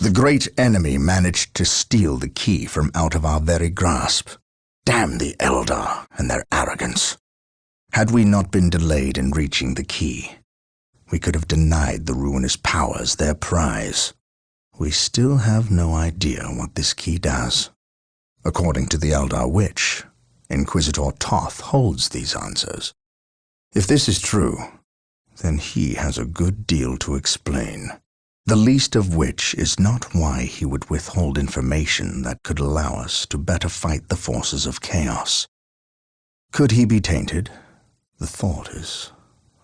The great enemy managed to steal the key from out of our very grasp. Damn the Eldar and their arrogance. Had we not been delayed in reaching the key, we could have denied the ruinous powers their prize. We still have no idea what this key does. According to the Eldar Witch, Inquisitor Toth holds these answers. If this is true, then he has a good deal to explain. The least of which is not why he would withhold information that could allow us to better fight the forces of chaos. Could he be tainted? The thought is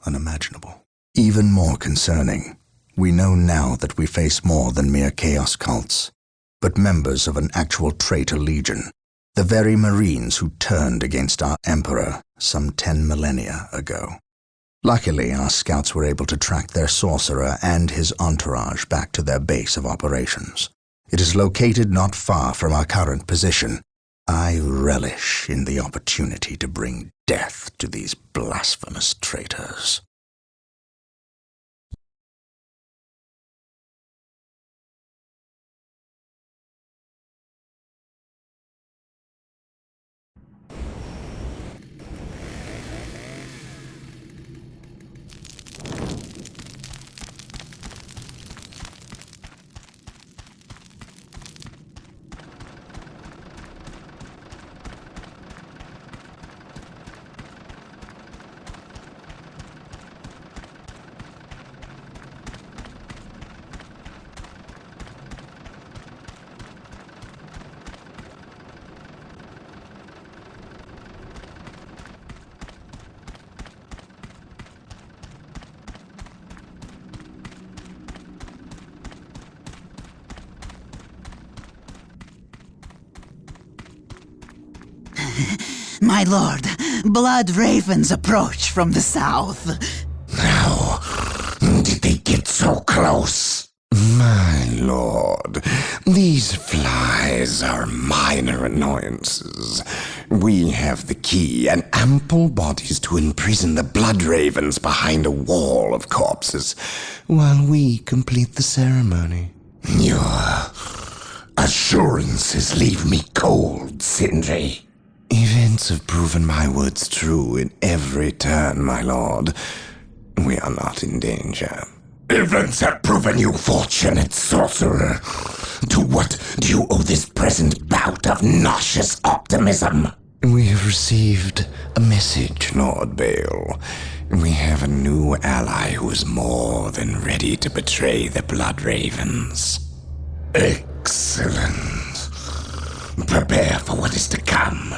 unimaginable. Even more concerning, we know now that we face more than mere chaos cults, but members of an actual traitor legion, the very Marines who turned against our Emperor some 10 millennia ago. Luckily, our scouts were able to track their sorcerer and his entourage back to their base of operations. It is located not far from our current position. I relish in the opportunity to bring death to these blasphemous traitors. My lord, blood ravens approach from the south. How did they get so close? My lord, these flies are minor annoyances. We have the key and ample bodies to imprison the blood ravens behind a wall of corpses, while we complete the ceremony. Your assurances leave me cold, Sindri. Events have proven my words true in every turn, my lord. We are not in danger. Events have proven you fortunate, sorcerer. To what do you owe this present bout of nauseous optimism? We have received a message, Lord Bale. We have a new ally who is more than ready to betray the Blood Ravens. Excellent. Prepare for what is to come,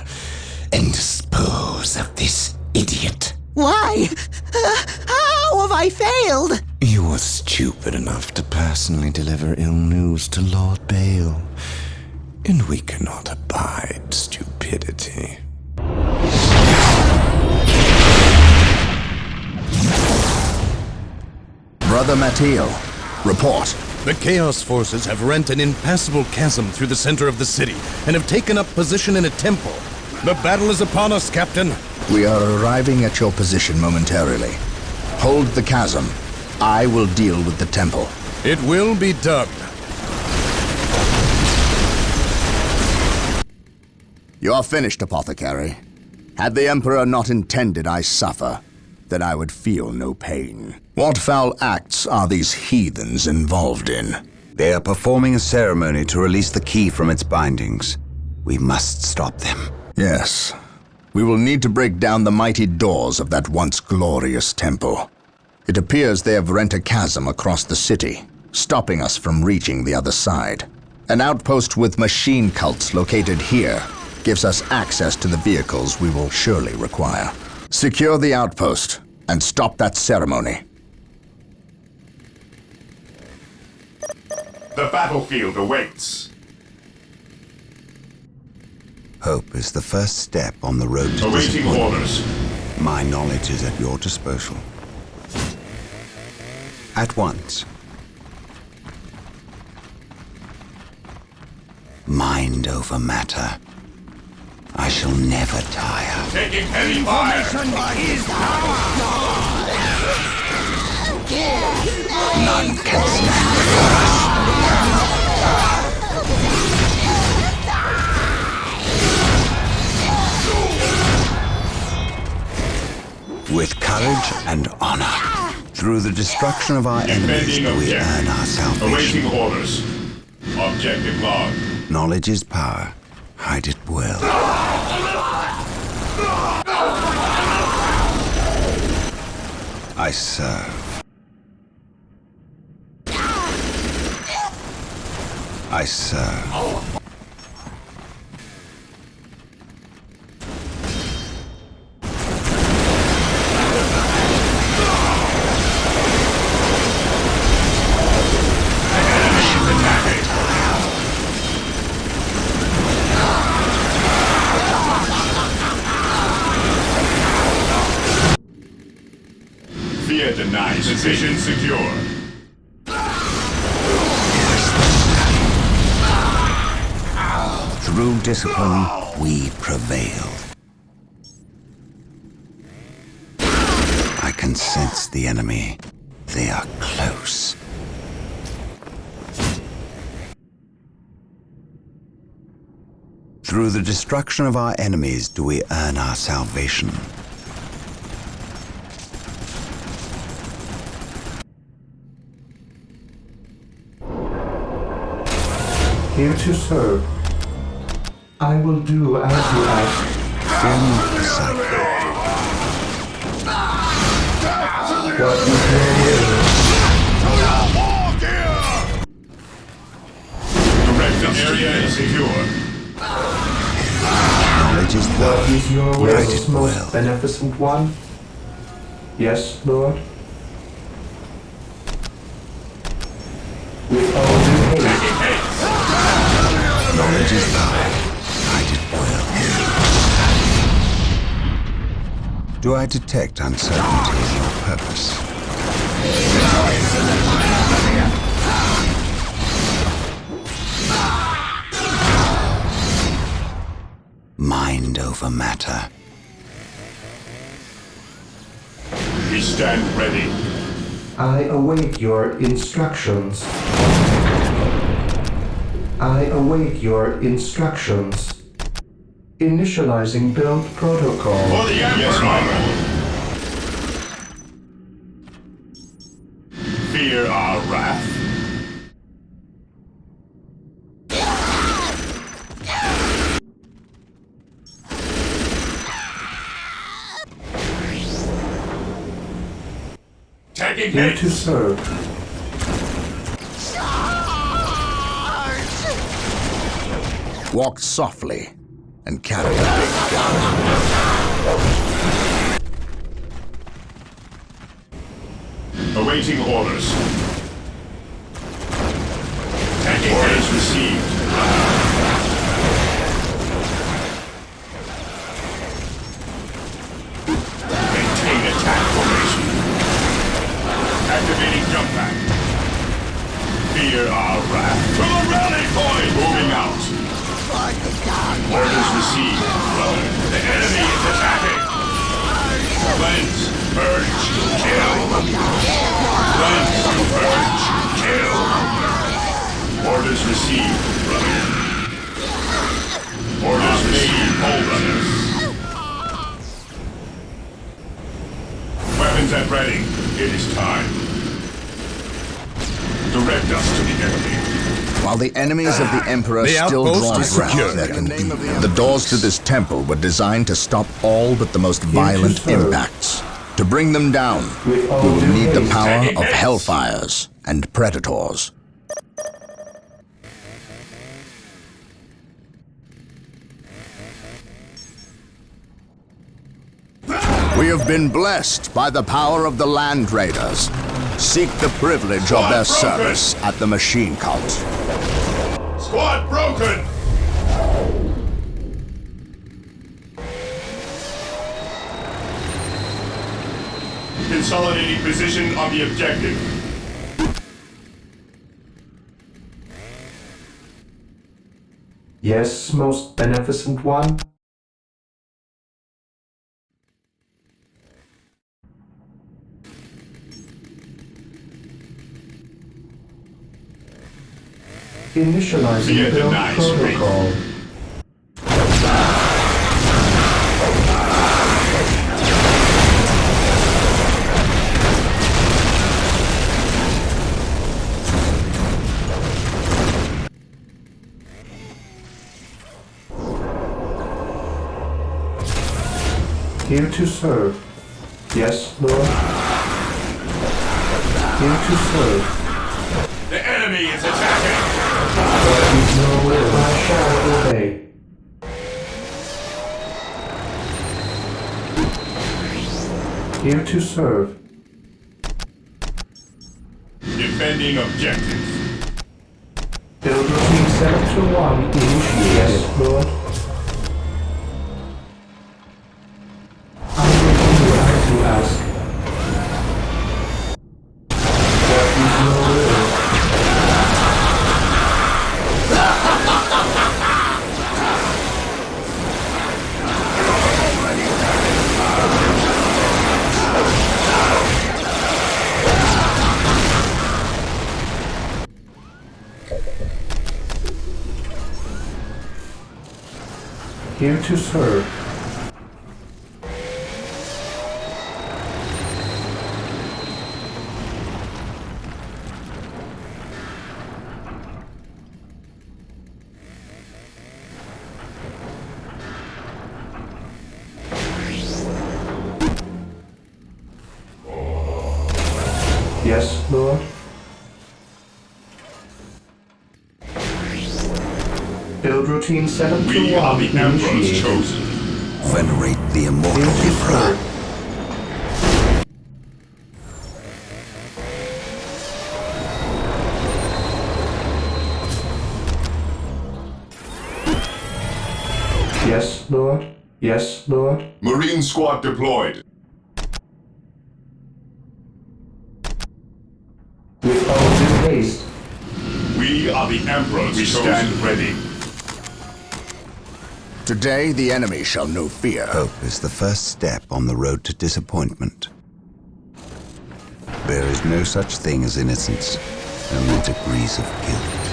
and dispose of this idiot. Why? How have I failed? You were stupid enough to personally deliver ill news to Lord Bale, and we cannot abide stupidity. Brother Mattiel, report. The Chaos Forces have rent an impassable chasm through the center of the city and have taken up position in a temple. The battle is upon us, Captain. We are arriving at your position momentarily. Hold the chasm. I will deal with the temple. It will be done. You are finished, Apothecary. Had the Emperor not intended I suffer, then I would feel no pain. What foul acts are these heathens involved in? They are performing a ceremony to release the key from its bindings. We must stop them. Yes. We will need to break down the mighty doors of that once glorious temple. It appears they have rent a chasm across the city, stopping us from reaching the other side. An outpost with machine cults located here gives us access to the vehicles we will surely require. Secure the outpost and stop that ceremony. The battlefield awaits. Hope is the first step on the road to Awaiting disappointment. orders. My knowledge is at your disposal. At once. Mind over matter. I shall never tire. Taking heavy fire. None can stand before us. and honor. Through the destruction of our enemies do we earn our salvation. Awaiting orders. Objective log. Knowledge is power. Hide it well. I serve. I serve. Fear denied. Position secure. Through discipline, we prevail. I can sense the enemy. They are close. Through the destruction of our enemies do we earn our salvation. Here to serve. I will do as you ask. Fear not the Sci-fi. What is your will? Directive area is secure. Knowledge is What power. is your Hide will, it most well. beneficent one? Yes, Lord? With all due haste. Knowledge is power. Hide it well. Do I detect uncertainty in your purpose? Mind over matter. We stand ready. I await your instructions. I await your instructions. Initializing build protocol. For the Emperor! Yes, my lord. Fear our wrath. Taking Here hits. to serve. Walk softly and carry a big gun. Awaiting orders. Taking orders received. Maintain attack formation. Activating jump pack. Fear our wrath. To the rally point! Moving out. Orders received, brother. The enemy is attacking. Cleanse, purge, kill. Cleanse, purge, kill. Orders received, brother. Orders received, brother. Weapons at ready. It is time. Direct us to the enemy. While the enemies of the Emperor The still outpost draw is breath, secure. there can be. The doors to this temple were designed to stop all but the most violent serve. impacts. To bring them down, With we all will due need the haste. power Taking of hits. hellfires and predators. We have been blessed by the power of the Land Raiders. Seek the privilege of their service at the machine cult. Squad broken! Consolidating position on the objective. Yes, most beneficent one? Initializing Via build denies protocol. Here to serve. Yes, Lord. Here to serve. The enemy is attacking! There is no will. I shall obey. Here to serve. Defending objective. Build routine 721 initiated. Yes, Lord. I will do as you ask. There is no will. Here to serve. Yes, Lord. Build routine We are 721 the Emperor's initiated. chosen. Venerate the immortal Here to Emperor. serve. Yes, Lord. Yes, Lord. Marine squad deployed. With all due haste. We are the Emperor's chosen. We stand ready. Today the enemy shall know fear. Hope is the first step on the road to disappointment. There is no such thing as innocence, only degrees of guilt.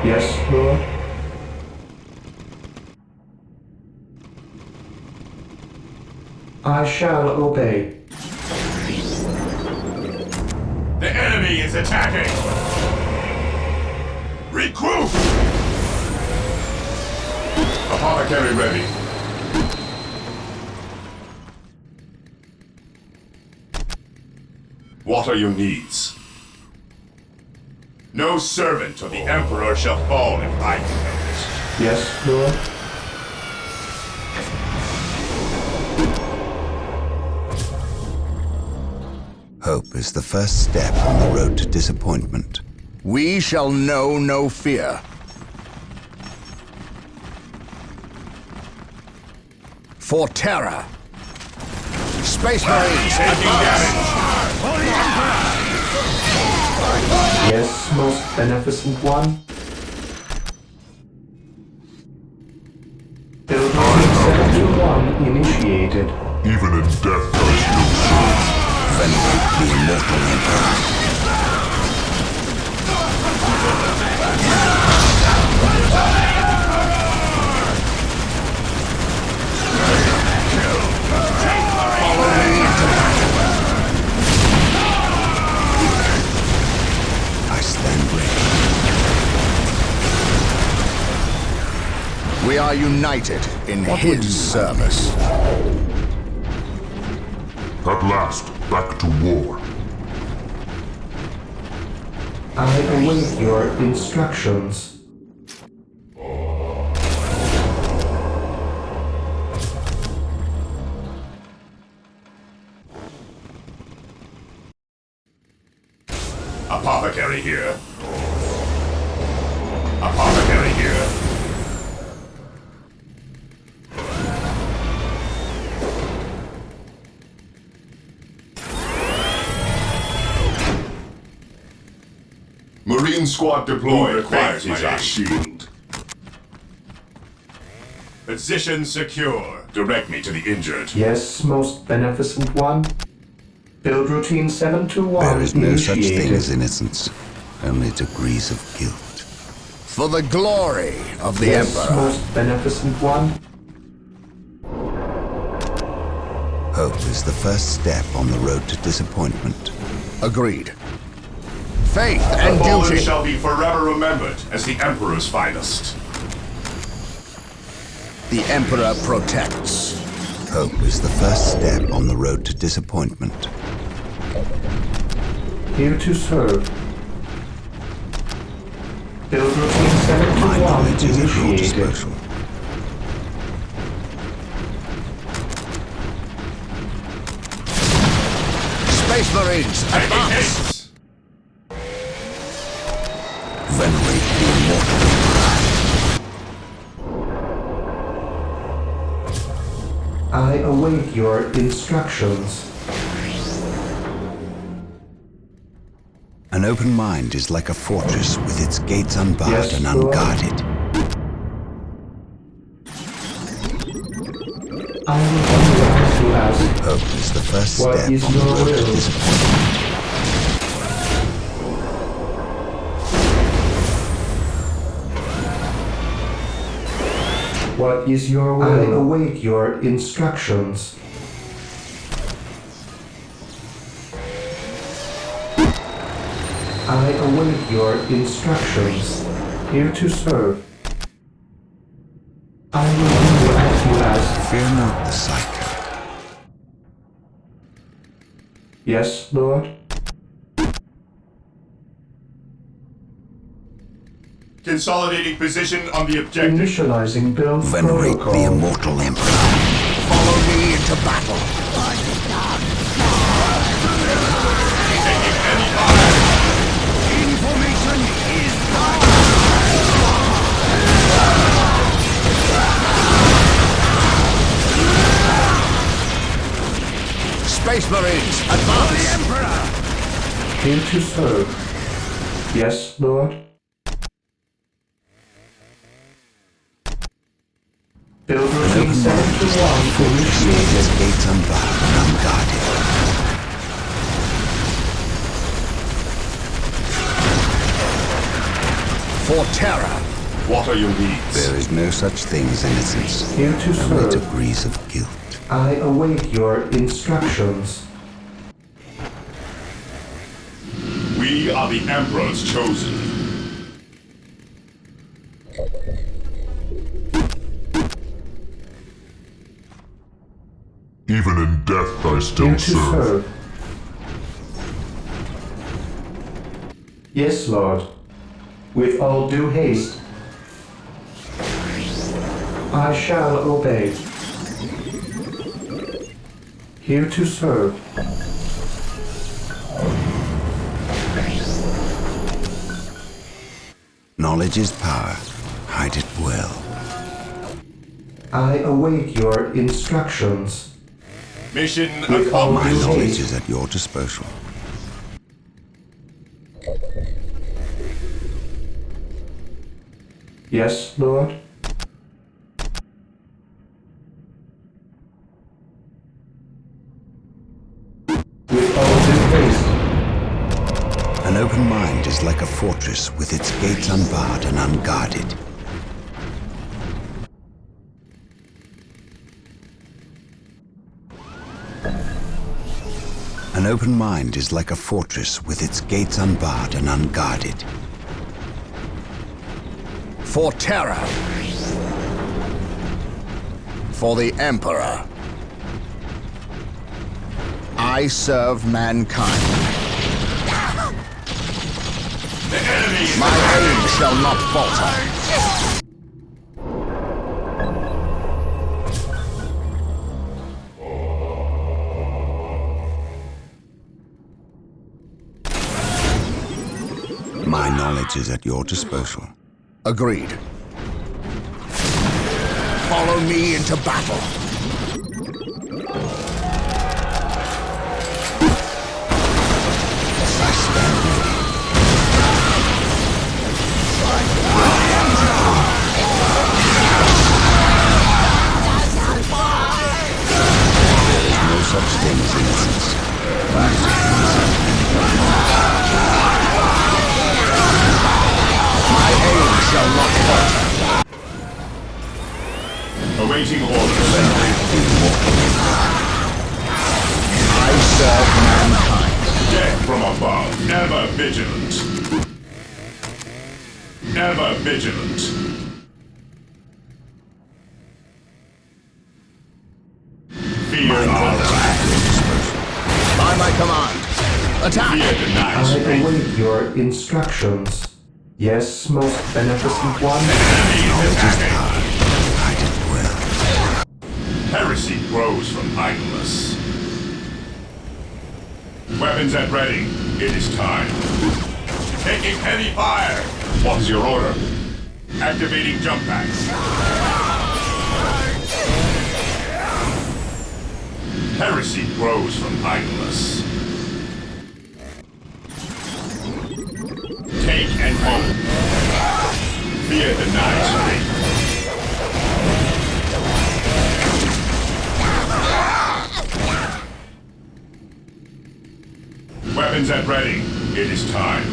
Yes, Lord. I shall obey. The enemy is attacking! Recruit! Apothecary ready. What are your needs? No servant of the Emperor shall fall if I can help it. Yes, Lord. Hope is the first step on the road to disappointment. We shall know no fear. For terror. Space Marines, Taking damage! Yes, most beneficent one. Build routine 721 initiated. Even in death does you serve. venerate the immortal Emperor. I stand ready. We are united in his service. At last, back to war. I await your instructions. Apothecary here. Apothecary here. Marine squad deployed. Requires my shield. Position secure. Direct me to the injured. Yes, most beneficent one. Build routine 721 There is no such initiated. thing as innocence, only degrees of guilt. For the glory of the Yes, Emperor. most beneficent one. Hope is the first step on the road to disappointment. Agreed. Faith The and fallen duty. shall be forever remembered as the Emperor's finest. The Emperor protects. Hope is the first step on the road to disappointment. Here to serve. Build routine My 71 knowledge is at your initiated. disposal. Space Marines, Making advance! haste! Venerate the immortal Emperor. I await your instructions. An open mind is like a fortress with its gates unbarred Yes, and Lord. unguarded. I will do as you ask. Hope is the first What step is on the your road to will? disappointment. What is your will? I await your instructions. I await your instructions. Here to serve. I will do as you ask. Fear not the Psycho. Yes, Lord? Consolidating position on the objective. Initializing build Venerate protocol. the immortal Emperor. Follow me into battle. Information is power. Space Marines, advance! The Emperor! Here to serve. Yes, Lord? Build routine 71 initiated. Gates unbarred and unguarded. For terror. What are your needs? There is no such thing as innocence, Here to only serve. degrees of guilt. I await your instructions. We are the Emperor's chosen. Even in death I Here still to serve. serve. Yes, Lord. With all due haste. I shall obey. Here to serve. Knowledge is power. Hide it well. I await your instructions. Mission With all My accomplished. due knowledge haste. is at your disposal. Yes, Lord? With all due haste. An open mind is like a fortress with its gates unbarred and unguarded. An open mind is like a fortress with its gates unbarred and unguarded. For terror. For the Emperor. I serve mankind. The enemy is My aim shall not falter. My knowledge is at your disposal. Agreed. Follow me into battle. I stand ready. There is no such thing as innocence. My aim shall not falter. awaiting orders. I serve mankind. Death from above. Ever vigilant. Ever vigilant. Fear our wrath. By my command. Attack! Fear I denies faith. await your instructions. Yes, most beneficent one. Heresy grows from idleness. Weapons at ready. It is time. Taking heavy fire. What is your order? Activating jump packs. Heresy grows from idleness. Take and hold. Fear denies faith. Weapons at ready. It is time.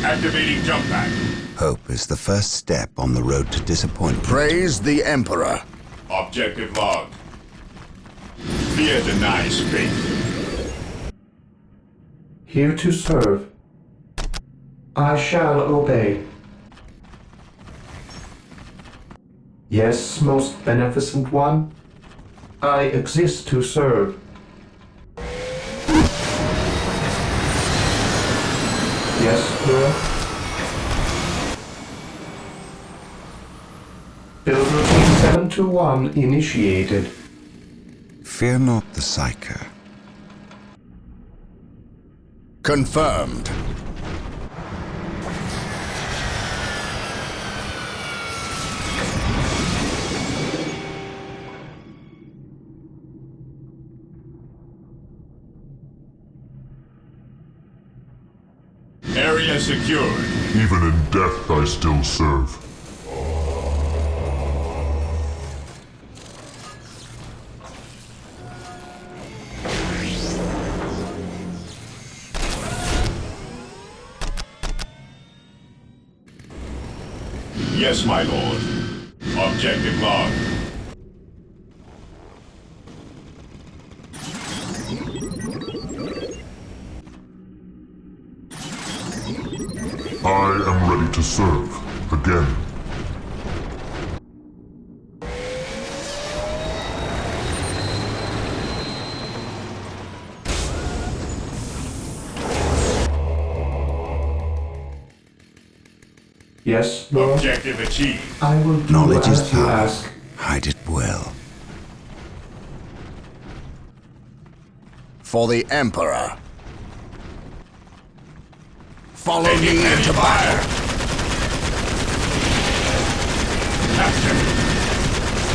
Activating jump pack. Hope is the first step on the road to disappointment. Praise the Emperor. Objective logged. Fear denies faith. Here to serve. I shall obey. Yes, most beneficent one. I exist to serve. Yes, Lord. Build routine 721 initiated. Fear not the Psyker. Confirmed. Area secured. Even in death I still serve. Yes, my lord. Objective log. I am ready to serve. Again. Yes, Lord. Objective achieved. I will do Knowledge is as you power. ask. Hide it well. For the Emperor. Follow Taking me heavy into fire. battle. Capture.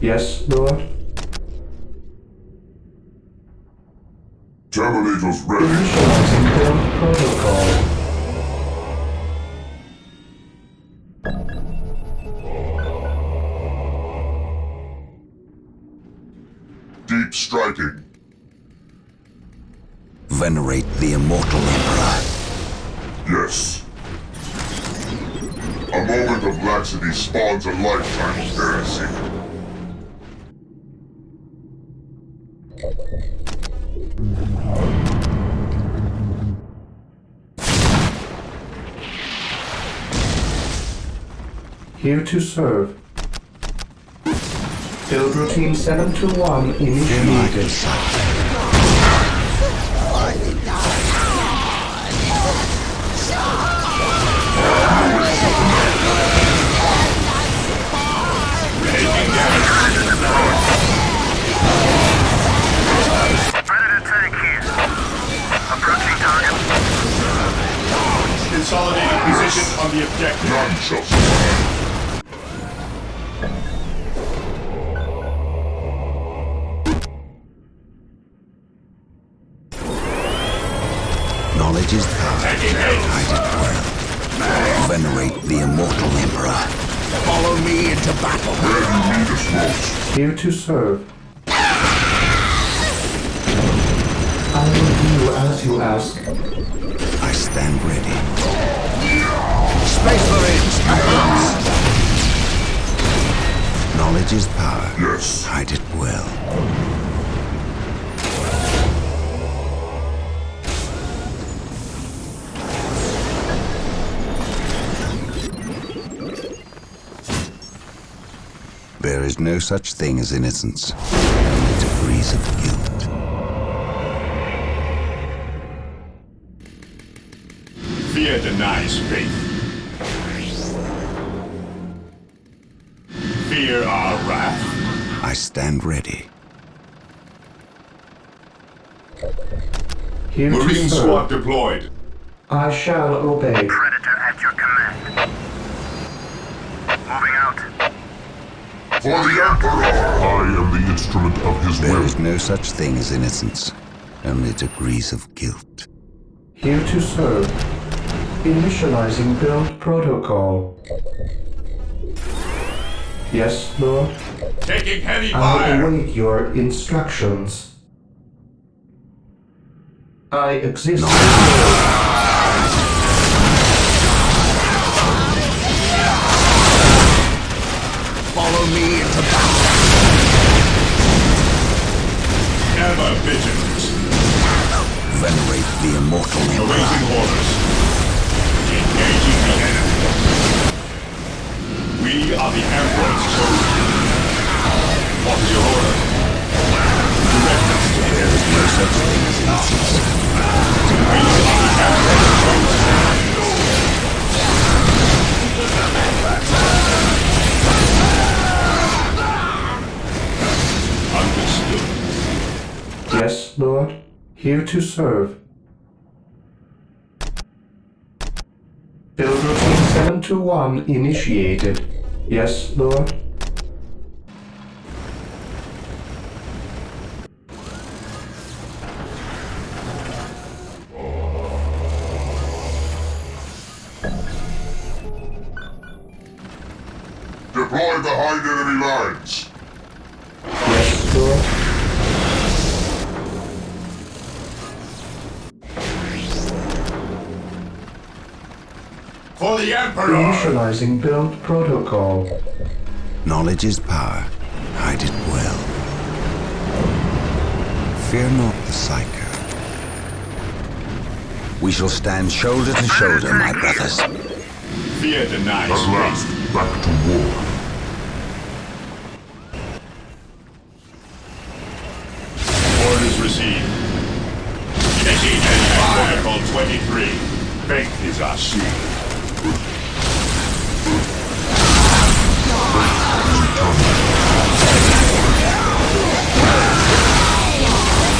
Yes, Lord. Terminators ready. Initializing build protocol. Deep striking. Venerate the immortal Emperor. Yes. A moment of laxity spawns a lifetime of heresy. Here to serve. Build routine 721 initiated. Predator tank here. Approaching target. Consolidating position on the objective. None shall survive. Knowledge is power. Hide it well. Venerate the immortal Emperor. Follow me into battle. Where you need us most. Here to serve. I will do as you ask. I stand ready. Space Marines, advance! Knowledge is power. Yes. Hide it well. There is no such thing as innocence, only degrees of guilt. Fear denies faith. Fear our wrath. I stand ready. Here to Marine serve. squad deployed. I shall obey. Predator at your command. Moving out. For the Emperor! I am the instrument of his There will. is no such thing as innocence, only degrees of guilt. Here to serve. Initializing build protocol. Yes, Lord. Taking heavy I fire. await your instructions. I exist. Follow me into battle! Ever vigilant. Venerate the immortal emperor. Awaiting orders. Engaging the enemy. We are the Emperor's chosen. What is your order? Direct us to the There is no such thing as innocence. We are the Emperor's chosen. Understood. Yes, Lord. Here to serve. Build routine 721 initiated. Yes, Lord. Deploy behind enemy lines. Yes, Lord. For the Emperor! Initializing build protocol. Knowledge is power. Hide it well. Fear not the psycho. We shall stand shoulder to shoulder, my brothers. Fear denies At last, faith. back to war. Orders received. Taking heavy fire. Protocol 23. Faith is our shield.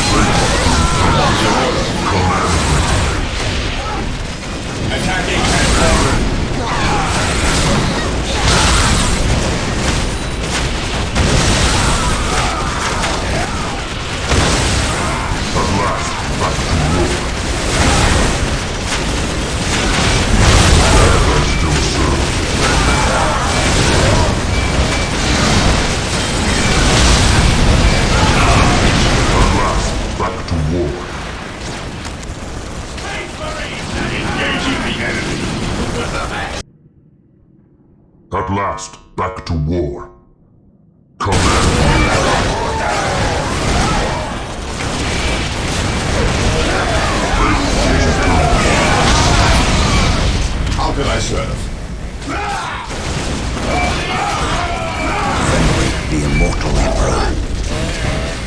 What's your order? Attacking Emperor. At last, back to war. I still serve. At last, back to war. Engaging the enemy. At last, back to war. Command. How can I serve? Venerate the immortal emperor.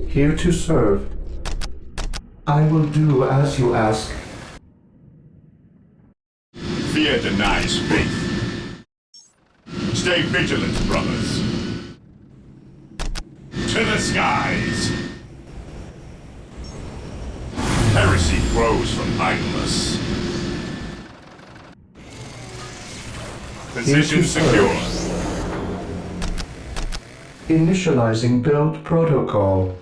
Here to serve. I will do as you ask. Fear denies faith. Stay vigilant, brothers. To the skies! Heresy grows from idleness. Position secure. Initializing build protocol.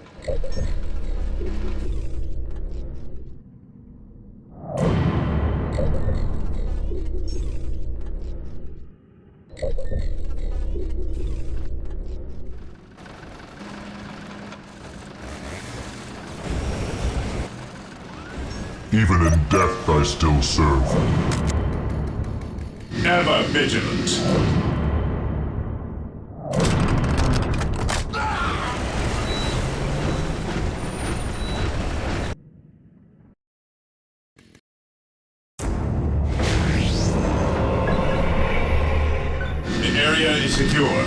Even in death I still serve. Ever vigilant. The area is secure.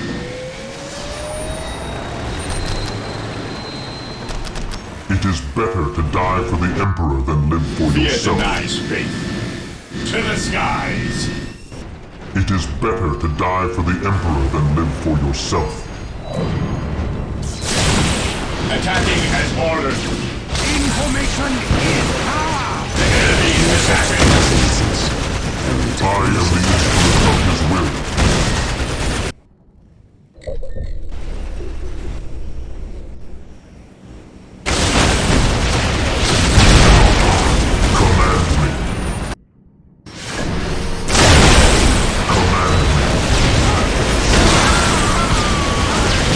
It is better to die for the Emperor than live for Fear yourself. denies faith. To the skies! It is better to die for the Emperor than live for yourself. Attacking as ordered. Information is power! The enemy is attacking. I am the instrument of his will. Command me. Command me.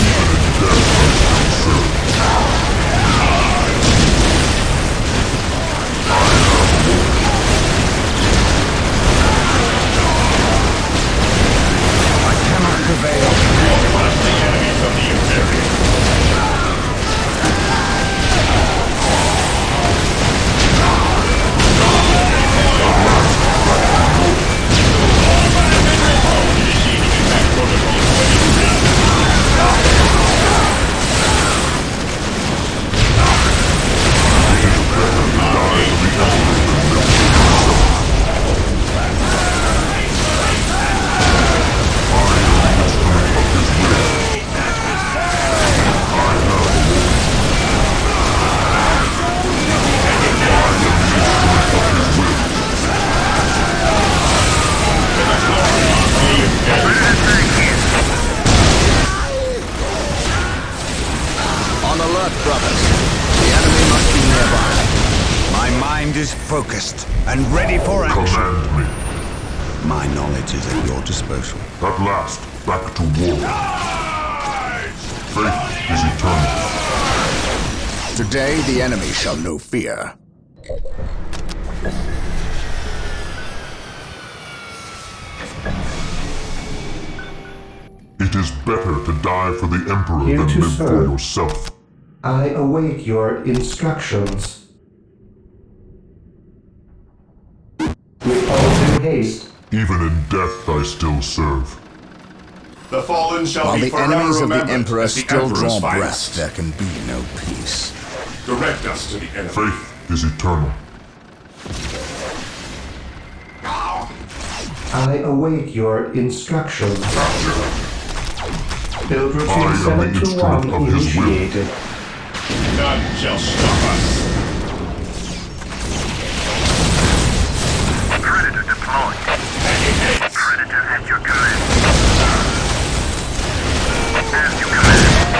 Even in death I still serve. I cannot prevail. Crush the enemies of the Imperium. On alert, brothers. The enemy must be nearby. My mind is focused and ready for action. Command me. My knowledge is at your disposal. At last, back to war. Faith is eternal. Today, the enemy shall know fear. It is better to die for the Emperor Here than to live for serve. yourself. I await your instructions. With all due haste. Even in death I still serve. The fallen shall While be the forever enemies of the remembered Emperor as the still Emperor's draw finest. breath, there can be no peace. Direct us to the enemy. Faith is eternal. I await your instructions. Build I routine am the 721 instrument of his will. initiated. None shall stop us. Predator deployed. Predator at your command. As you command.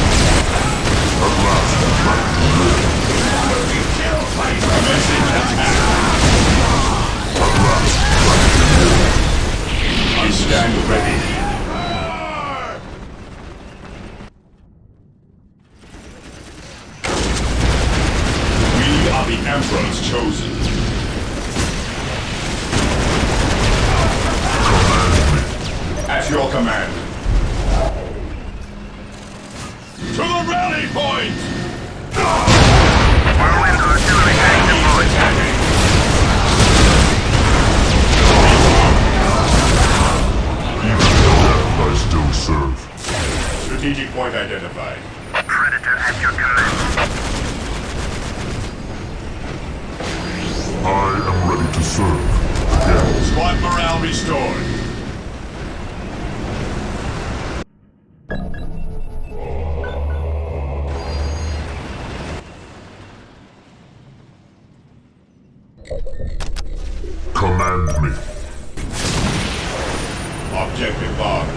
At last, back to war. Commencing attack. At last, back to war. I stand ready. We are the Emperor's chosen. At your command. To the rally point! Whirlwind artillery tank deployed. Attacking. Even in death I still serve. Strategic point identified. Predator at your command. I am ready to serve. Again. Squad morale restored. Command me. Objective logged.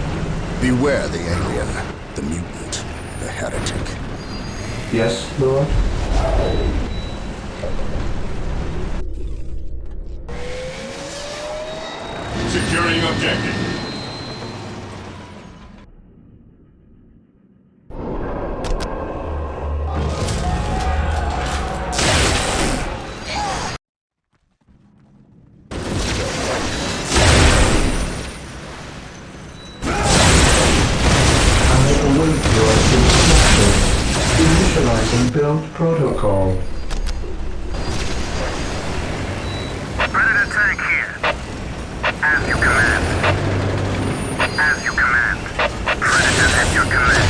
Beware the alien, the mutant, the heretic. Yes, Lord? Securing objective. Initializing build protocol. Predator tank here. As you command. As you command. Predator at your command.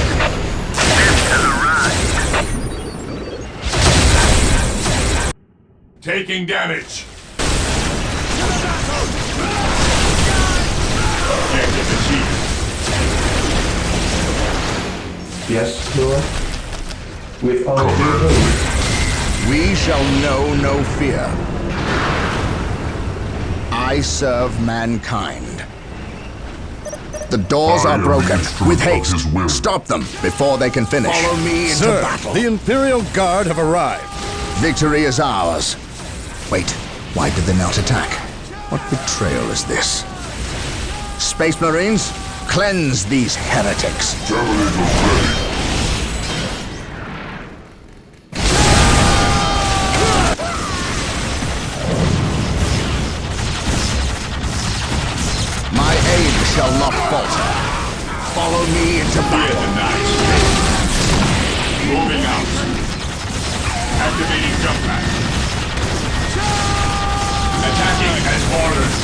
Into the ride. Taking damage. Objective achieved. Yes, Lord? With all due haste. We shall know no fear. I serve mankind. The doors are broken. With haste, stop them before they can finish. Follow me into Sir, battle. the Imperial Guard have arrived. Victory is ours. Wait, why did they not attack? What betrayal is this? Space Marines, cleanse these heretics. Terminators ready. My aim shall not falter. Follow me into battle. Moving out. Activating jump pack. Attacking as ordered.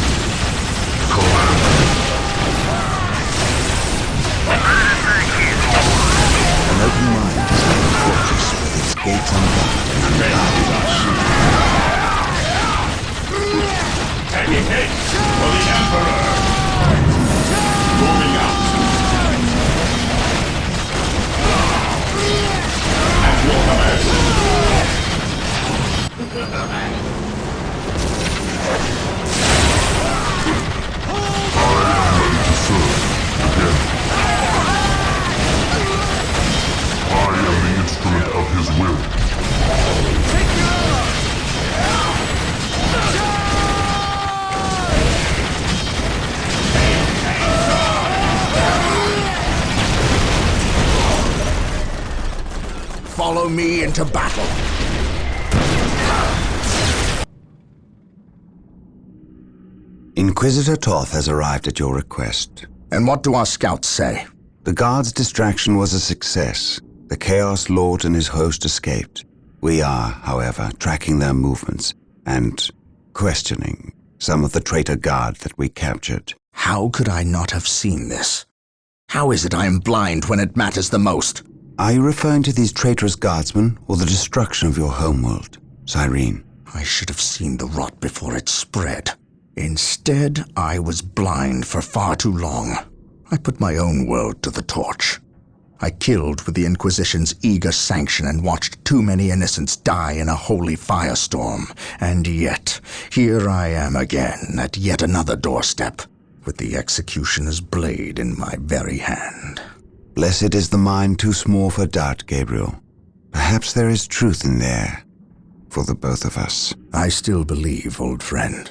Predator tank here. An open mind is like a fortress with its gates unlocked and Taking hit for the Emperor. Moving out. At your command. I am the instrument of his will. Follow me into battle. Inquisitor Toth has arrived at your request. And what do our scouts say? The guard's distraction was a success. The Chaos Lord and his host escaped. We are, however, tracking their movements and questioning some of the traitor guard that we captured. How could I not have seen this? How is it I am blind when it matters the most? Are you referring to these traitorous guardsmen or the destruction of your homeworld, Cyrene? I should have seen the rot before it spread. Instead, I was blind for far too long. I put my own world to the torch. I killed with the Inquisition's eager sanction and watched too many innocents die in a holy firestorm. And yet, here I am again at yet another doorstep, with the executioner's blade in my very hand. Blessed is the mind too small for doubt, Gabriel. Perhaps there is truth in there, for the both of us. I still believe, old friend.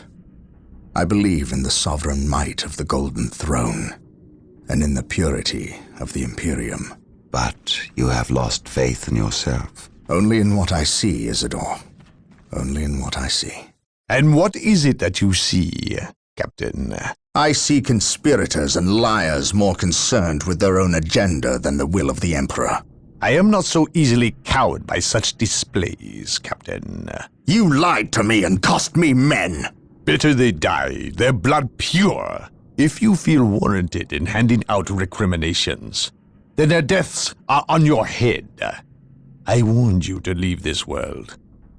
I believe in the sovereign might of the Golden Throne, and in the purity of the Imperium. But you have lost faith in yourself. Only in what I see, Isidore. Only in what I see. And what is it that you see, Captain? I see conspirators and liars more concerned with their own agenda than the will of the Emperor. I am not so easily cowed by such displays, Captain. You lied to me and cost me men! Better they die, their blood pure. If you feel warranted in handing out recriminations, then their deaths are on your head. I warned you to leave this world,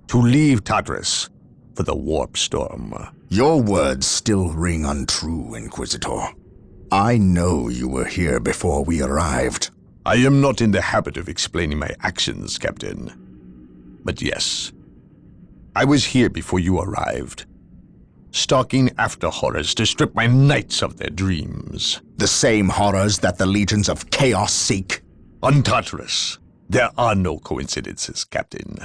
to leave Tartarus for the warp storm. Your words still ring untrue, Inquisitor. I know you were here before we arrived. I am not in the habit of explaining my actions, Captain. But yes, I was here before you arrived, stalking after horrors to strip my knights of their dreams. The same horrors that the legions of chaos seek. On Tartarus, there are no coincidences, Captain.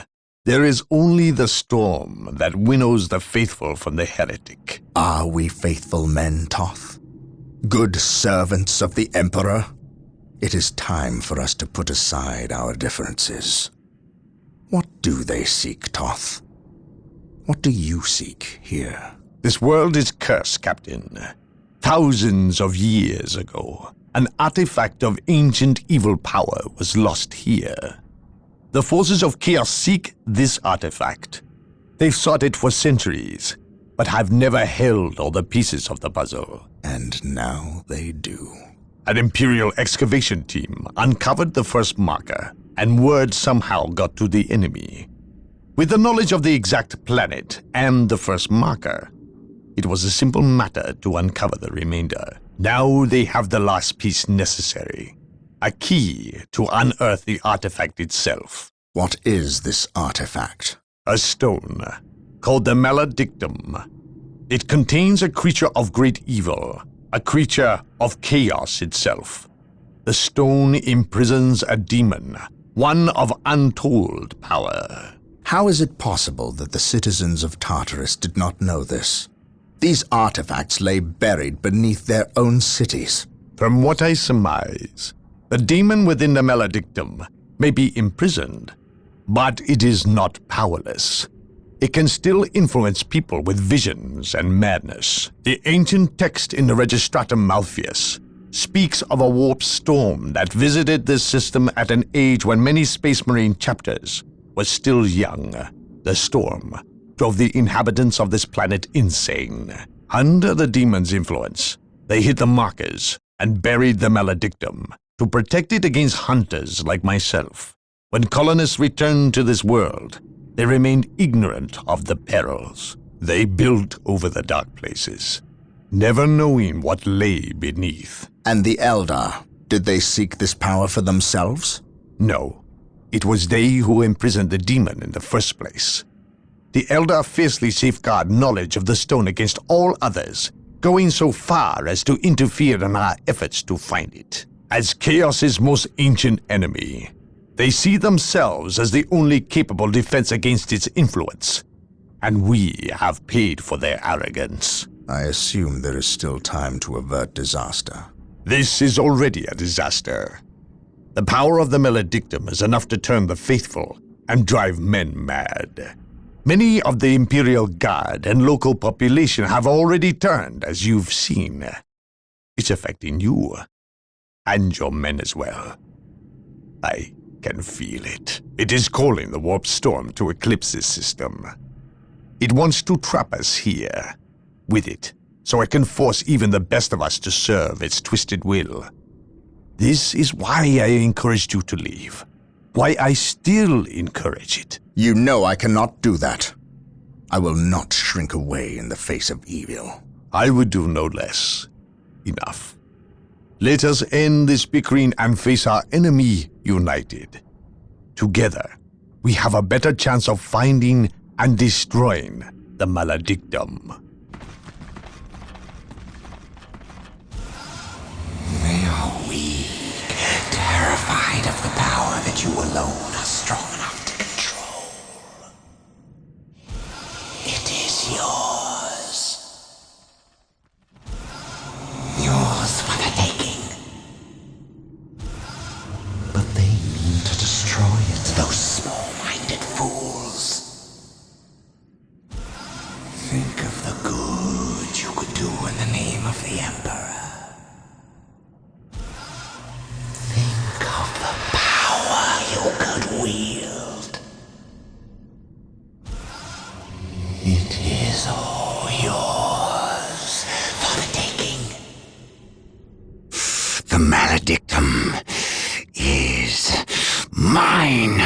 There is only the storm that winnows the faithful from the heretic. Are we faithful men, Toth? Good servants of the Emperor? It is time for us to put aside our differences. What do they seek, Toth? What do you seek here? This world is cursed, Captain. Thousands of years ago, an artifact of ancient evil power was lost here. The forces of chaos seek this artifact. They've sought it for centuries, but have never held all the pieces of the puzzle. And now they do. An Imperial excavation team uncovered the first marker, and word somehow got to the enemy. With the knowledge of the exact planet and the first marker, it was a simple matter to uncover the remainder. Now they have the last piece necessary. A key to unearth the artifact itself. What is this artifact? A stone, called the Maledictum. It contains a creature of great evil, a creature of chaos itself. The stone imprisons a demon, one of untold power. How is it possible that the citizens of Tartarus did not know this? These artifacts lay buried beneath their own cities. From what I surmise, the demon within the Maledictum may be imprisoned, but it is not powerless. It can still influence people with visions and madness. The ancient text in the Registratum Malpheus speaks of a warp storm that visited this system at an age when many Space Marine chapters were still young. The storm drove the inhabitants of this planet insane. Under the demon's influence, they hit the markers and buried the Maledictum to protect it against hunters like myself. When colonists returned to this world, they remained ignorant of the perils. They built over the dark places, never knowing what lay beneath. And the Eldar, did they seek this power for themselves? No, it was they who imprisoned the demon in the first place. The Eldar fiercely safeguard knowledge of the stone against all others, going so far as to interfere in our efforts to find it. As Chaos's most ancient enemy, they see themselves as the only capable defense against its influence, and we have paid for their arrogance. I assume there is still time to avert disaster. This is already a disaster. The power of the Maledictum is enough to turn the faithful and drive men mad. Many of the Imperial Guard and local population have already turned, as you've seen. It's affecting you, and your men as well. I can feel it. It is calling the warp storm to eclipse this system. It wants to trap us here, with it, so it can force even the best of us to serve its twisted will. This is why I encouraged you to leave. Why I still encourage it. You know I cannot do that. I will not shrink away in the face of evil. I would do no less. Enough. Let us end this bickering and face our enemy united. Together, we have a better chance of finding and destroying the Maledictum. They are weak, terrified of the power that you alone are strong enough to control. It is yours. Yours for the taking. But they mean to destroy it, those small-minded fools. Think of the good you could do in the name of the Emperor. Think of the power you could wield. It is all yours for the taking. The Maledictum is mine.